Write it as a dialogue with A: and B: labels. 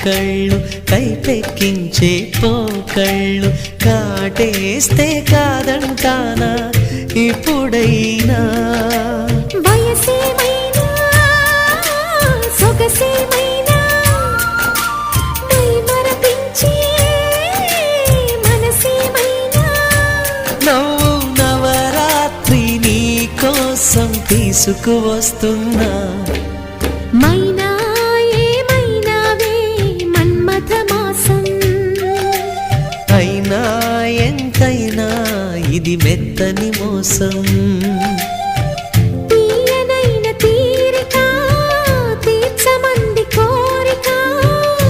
A: కళ్ళు కైపెక్కించే పోకళ్ళు కాటేస్తే కాదంటానా ఇప్పుడైనా
B: వయసేమైనా సొగసేమైనా మరపించే మనసేమైనా
A: నవ్వు నవరాత్రి నీ కోసం తీసుకువస్తున్నా
B: మైనా ఏమైనావే మన్మథ మాసం
A: అయినా ఎంతైనా ఇది మెత్తని మోసం